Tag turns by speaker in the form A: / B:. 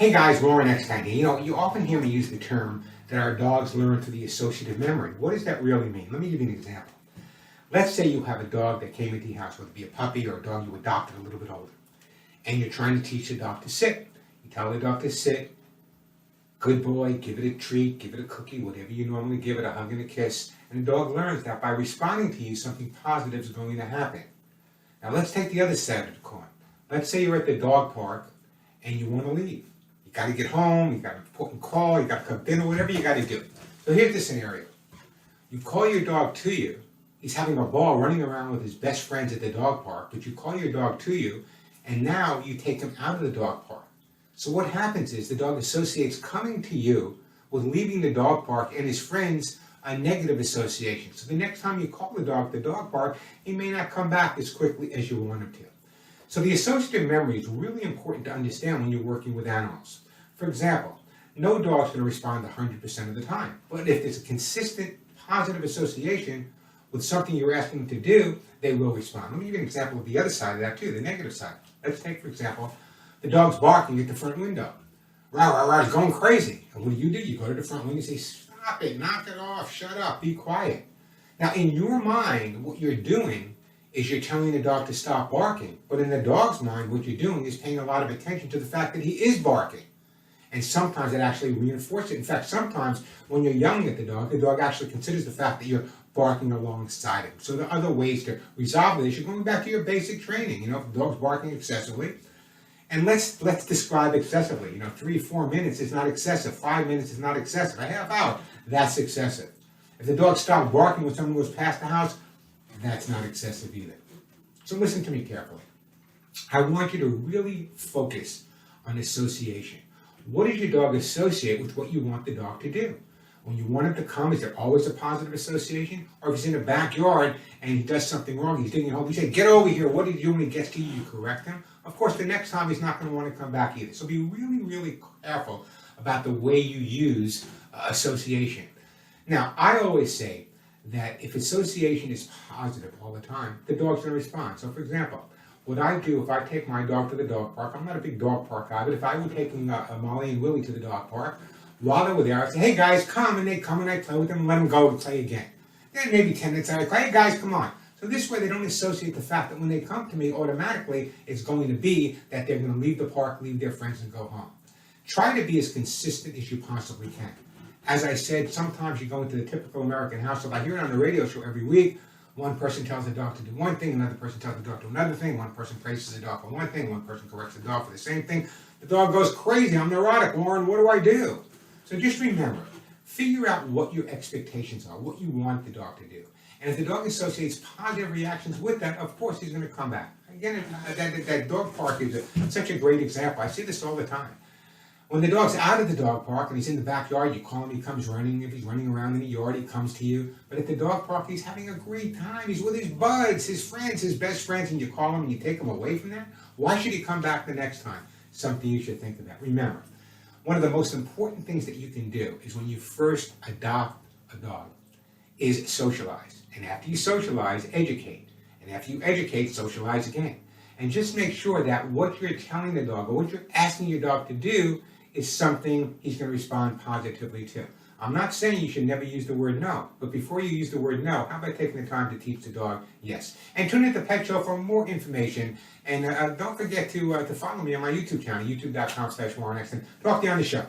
A: Hey guys, Lauren Eckstein here. You often hear me use the term that our dogs learn through the associative memory. What does that really mean? Let me give you an example. Let's say you have a dog that came into your house, whether it be a puppy or a dog you adopted a little bit older, and you're trying to teach the dog to sit. You tell the dog to sit, good boy, give it a treat, give it a cookie, whatever you normally give it, a hug and a kiss, and the dog learns that by responding to you, something positive is going to happen. Now let's take the other side of the coin. Let's say you're at the dog park and you want to leave. You got to get home, you got an important call, you got to cook dinner, whatever you got to do. So here's the scenario. You call your dog to you. He's having a ball running around with his best friends at the dog park, but you call your dog to you, and now you take him out of the dog park. So what happens is the dog associates coming to you with leaving the dog park and his friends a negative association. So the next time you call the dog at the dog park, he may not come back as quickly as you want him to. So the associative memory is really important to understand when you're working with animals. For example, no dog's going to respond 100% of the time. But if there's a consistent positive association with something you're asking them to do, they will respond. Let me give you an example of the other side of that too, the negative side. Let's take, for example, the dog's barking at the front window. Rah, rah, rah, he's going crazy. And what do? You go to the front window and say, stop it, knock it off, shut up, be quiet. Now, in your mind, what you're doing is you're telling the dog to stop barking. But in the dog's mind, what you're doing is paying a lot of attention to the fact that he is barking. And sometimes it actually reinforces it. In fact, sometimes when you're yelling at the dog actually considers the fact that you're barking alongside him. So there are other ways to resolve the issue, going back to your basic training. If the dog's barking excessively, and let's describe excessively. 3 or 4 minutes is not excessive. 5 minutes is not excessive. A half hour, that's excessive. If the dog stops barking when someone goes past the house, that's not excessive either. So listen to me carefully. I want you to really focus on association. What does your dog associate with what you want the dog to do? When you want him to come, is there always a positive association? Or if he's in the backyard and he does something wrong, he's digging a hole, you say, get over here, what did you do when he gets to you? You correct him. Of course, the next time he's not going to want to come back either. So be really, really careful about the way you use association. Now, I always say that if association is positive all the time, the dog's going to respond. So, for example, what I do if I take my dog to the dog park, I'm not a big dog park guy, but if I were taking Molly and Willie to the dog park, while they were there, I'd say, hey guys, come, and they come and I play with them and let them go and play again. Then maybe 10 minutes, I'd say, hey guys, come on. So this way they don't associate the fact that when they come to me, automatically it's going to be that they're going to leave the park, leave their friends, and go home. Try to be as consistent as you possibly can. As I said, sometimes you go into the typical American household. I hear it on the radio show every week. One person tells the dog to do one thing, another person tells the dog to do another thing. One person praises the dog for one thing, one person corrects the dog for the same thing. The dog goes crazy. I'm neurotic, Lauren. What do I do? So just remember, figure out what your expectations are, what you want the dog to do. And if the dog associates positive reactions with that, of course he's going to come back. Again, that dog park is such a great example. I see this all the time. When the dog's out of the dog park and he's in the backyard, you call him, he comes running. If he's running around in the yard, he comes to you. But at the dog park, he's having a great time. He's with his buds, his friends, his best friends, and you call him and you take him away from that. Why should he come back the next time? Something you should think about. Remember, one of the most important things that you can do is when you first adopt a dog is socialize. And after you socialize, educate. And after you educate, socialize again. And just make sure that what you're telling the dog or what you're asking your dog to do is something he's going to respond positively to. I'm not saying you should never use the word no, but before you use the word no, how about taking the time to teach the dog yes? And tune in to Pet Show for more information. And don't forget to follow me on my YouTube channel, youtube.com/Warren Eckstein. Talk to you on the show.